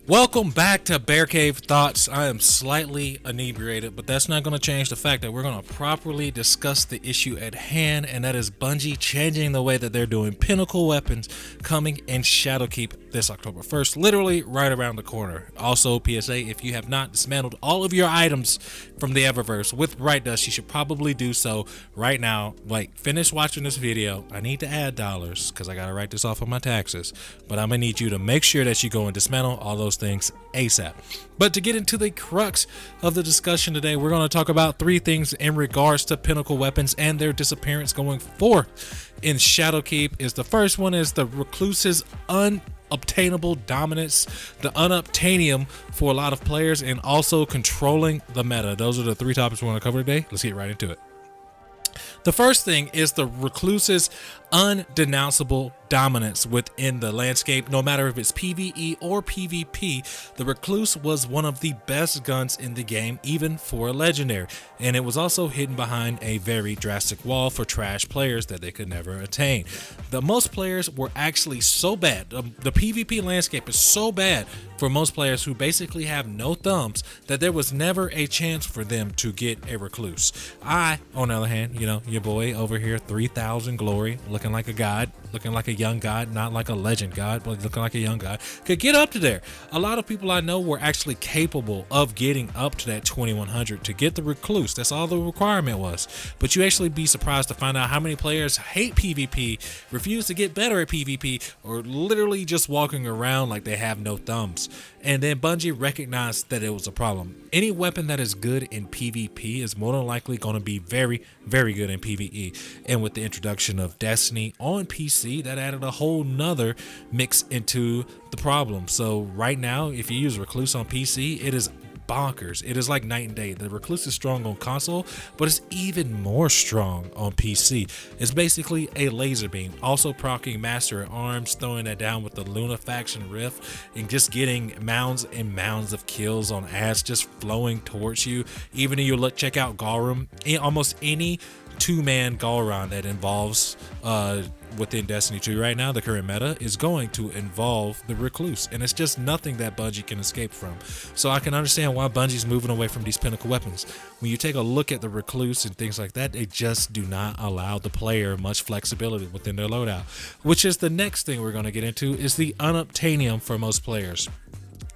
Welcome back to Bear Cave Thoughts. I am slightly inebriated, but that's not going to change the fact that we're going to properly discuss the issue at hand, and that is Bungie changing the way that they're doing Pinnacle weapons coming in Shadowkeep this October 1st, literally right around the corner. Also, PSA, if you have not dismantled all of your items from the Eververse with Bright Dust, you should probably do so right now. Like, finish watching this video. I need to add dollars because I got to write this off on my taxes, but I'm going to need you to make sure that you go and dismantle all those things ASAP. But to get into the crux of the discussion today, we're going to talk about three things in regards to Pinnacle weapons and their disappearance going forward in Shadowkeep. The first one is the Recluse's unobtainable dominance, the unobtainium for a lot of players, and also controlling the meta. Those are the three topics we want to cover today. Let's get right into it. The first thing is the Recluse's undenounceable dominance within the landscape. No matter if it's PvE or PvP, the Recluse was one of the best guns in the game, even for a legendary, and it was also hidden behind a very drastic wall for trash players that they could never attain. The most players were actually so bad, the PvP landscape is so bad for most players who basically have no thumbs, that there was never a chance for them to get a Recluse. I, on the other hand, your boy over here, 3000 glory, looking like a god, looking like a young god, not like a legend god, but looking like a young god, could get up to there. A lot of people I know were actually capable of getting up to that 2100 to get the Recluse. That's all the requirement was. But you actually be surprised to find out how many players hate PvP, refuse to get better at PvP, or literally just walking around like they have no thumbs. And then Bungie recognized that it was a problem. Any weapon that is good in PvP is more than likely going to be very, very good in PvE. And with the introduction of Destiny on PC, that added a whole nother mix into the problem. So right now, if you use Recluse on PC, it is bonkers. It is like night and day. The Recluse is strong on console, but it's even more strong on PC. It's basically a laser beam, also proccing Master at Arms, throwing that down with the Luna faction rift, and just getting mounds and mounds of kills on ads just flowing towards you. Even if you check out Galrum, almost any two-man Galron that involves within Destiny 2 right now, the current meta is going to involve the Recluse, and it's just nothing that Bungie can escape from. So I can understand why Bungie's moving away from these Pinnacle weapons. When you take a look at the Recluse and things like that, they just do not allow the player much flexibility within their loadout, which is the next thing we're going to get into, is the unobtainium for most players.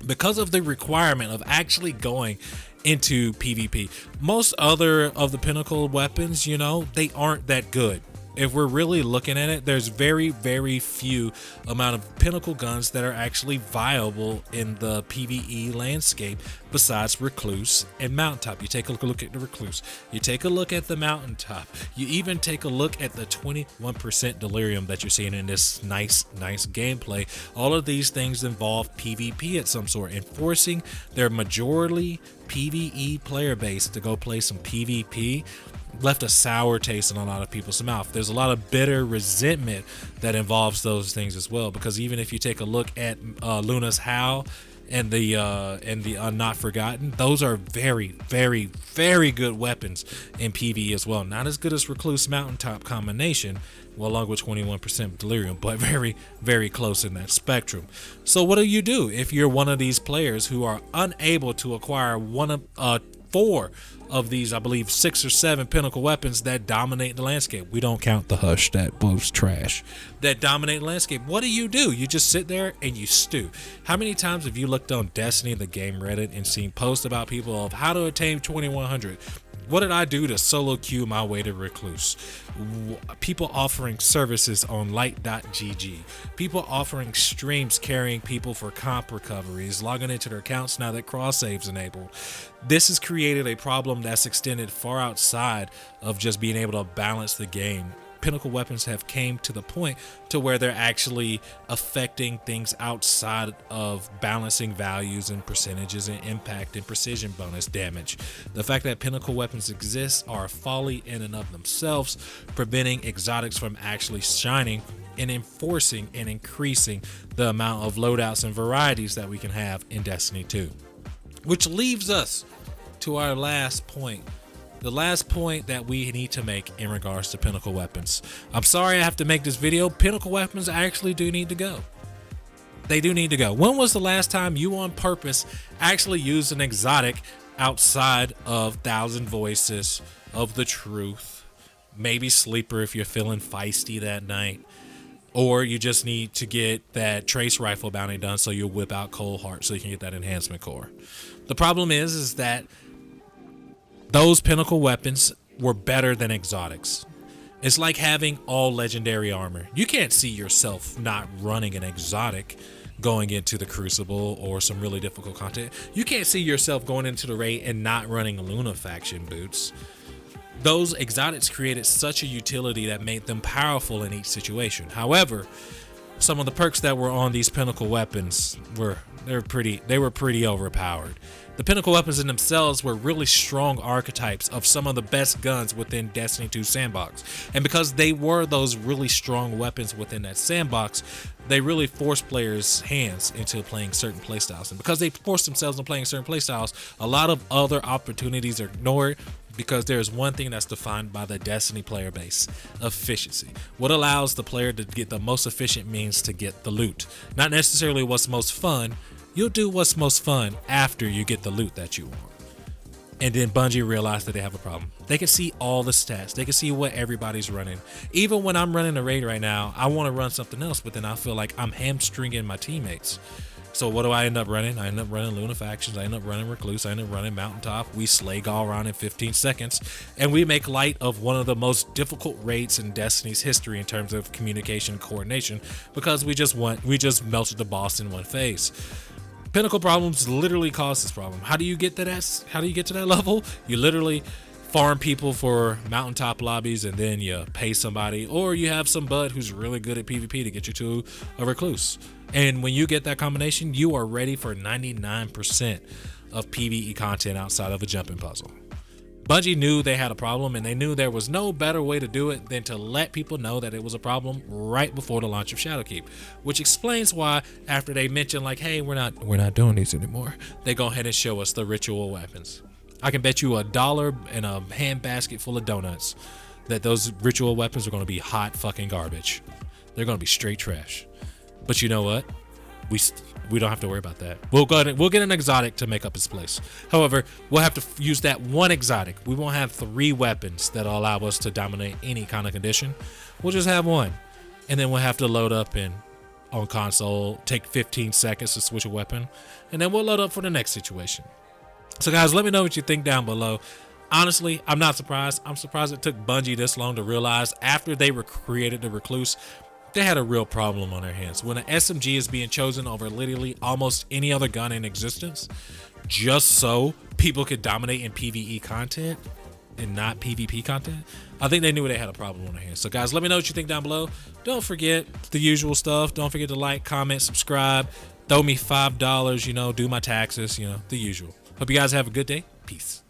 Because of the requirement of actually going into PvP, most other of the Pinnacle weapons, they aren't that good. If we're really looking at it, there's very, very few amount of Pinnacle guns that are actually viable in the PvE landscape besides Recluse and Mountaintop. You take a look at the Recluse, you take a look at the Mountaintop, you even take a look at the 21% delirium that you're seeing in this nice gameplay. All of these things involve PvP at some sort, and forcing their majority PvE player base to go play some PvP left a sour taste in a lot of people's mouth. There's a lot of bitter resentment that involves those things as well, because even if you take a look at Luna's Howl and the Not Forgotten, those are very, very, very good weapons in PvE as well. Not as good as Recluse Mountaintop combination, well, along with 21% delirium, but very, very close in that spectrum. So what do you do if you're one of these players who are unable to acquire one of 4 of these, I believe 6 or 7 Pinnacle weapons that dominate the landscape? We don't count the Hush, that blows trash, that dominate the landscape. What do? You just sit there and you stew. How many times have you looked on Destiny, the game Reddit, and seen posts about people of how to attain 2100? What did I do to solo queue my way to Recluse? People offering services on light.gg. People offering streams carrying people for comp recoveries, logging into their accounts now that cross save's enabled. This has created a problem that's extended far outside of just being able to balance the game. Pinnacle weapons have came to the point to where they're actually affecting things outside of balancing values and percentages and impact and precision bonus damage. The fact that Pinnacle weapons exist are a folly in and of themselves, preventing exotics from actually shining and enforcing and increasing the amount of loadouts and varieties that we can have in Destiny 2. Which leaves us to our last point. The last point that we need to make in regards to Pinnacle weapons. I'm sorry I have to make this video. Pinnacle weapons actually do need to go. They do need to go. When was the last time you on purpose actually used an exotic outside of Thousand Voices, of the Truth, maybe Sleeper if you're feeling feisty that night, or you just need to get that Trace Rifle bounty done so you'll whip out Cold Heart so you can get that enhancement core? The problem is that those pinnacle weapons were better than exotics. It's like having all legendary armor. You can't see yourself not running an exotic going into the Crucible or some really difficult content. You can't see yourself going into the raid and not running Luna faction boots. Those exotics created such a utility that made them powerful in each situation. However, some of the perks that were on these pinnacle weapons were pretty overpowered. The pinnacle weapons in themselves were really strong archetypes of some of the best guns within Destiny 2 sandbox. And because they were those really strong weapons within that sandbox, they really forced players' hands into playing certain playstyles. And because they forced themselves into playing certain playstyles, a lot of other opportunities are ignored, because there's one thing that's defined by the Destiny player base: efficiency. What allows the player to get the most efficient means to get the loot. Not necessarily what's most fun. You'll do what's most fun after you get the loot that you want. And then Bungie realized that they have a problem. They can see all the stats. They can see what everybody's running. Even when I'm running a raid right now, I want to run something else, but then I feel like I'm hamstringing my teammates. So what do I end up running? I end up running Luna factions. I end up running Recluse. I end up running Mountaintop. We slay Galron in 15 seconds. And we make light of one of the most difficult raids in Destiny's history in terms of communication and coordination, because we just melted the boss in one phase. Pinnacle problems literally cause this problem. How do you get to that level? You literally farm people for Mountaintop lobbies, and then you pay somebody, or you have some bud who's really good at PvP to get you to a Recluse. And when you get that combination, you are ready for 99% of PvE content outside of a jumping puzzle. Bungie knew they had a problem, and they knew there was no better way to do it than to let people know that it was a problem right before the launch of Shadowkeep, which explains why after they mentioned like, hey, we're not doing these anymore, they go ahead and show us the ritual weapons. I can bet you $1 and a hand basket full of donuts that those ritual weapons are going to be hot fucking garbage. They're going to be straight trash. But you know what? We don't have to worry about that. We'll get an exotic to make up its place. However, we'll have to use that one exotic. We won't have 3 weapons that'll allow us to dominate any kind of condition. We'll just have one. And then we'll have to load up on console, take 15 seconds to switch a weapon, and then we'll load up for the next situation. So guys, let me know what you think down below. Honestly, I'm not surprised. I'm surprised it took Bungie this long to realize after they created the Recluse, they had a real problem on their hands. When an SMG is being chosen over literally almost any other gun in existence, just so people could dominate in PvE content and not PvP content, I think they knew they had a problem on their hands. So guys, let me know what you think down below. Don't forget the usual stuff. Don't forget to like, comment, subscribe, throw me $5, do my taxes, the usual. Hope you guys have a good day. Peace.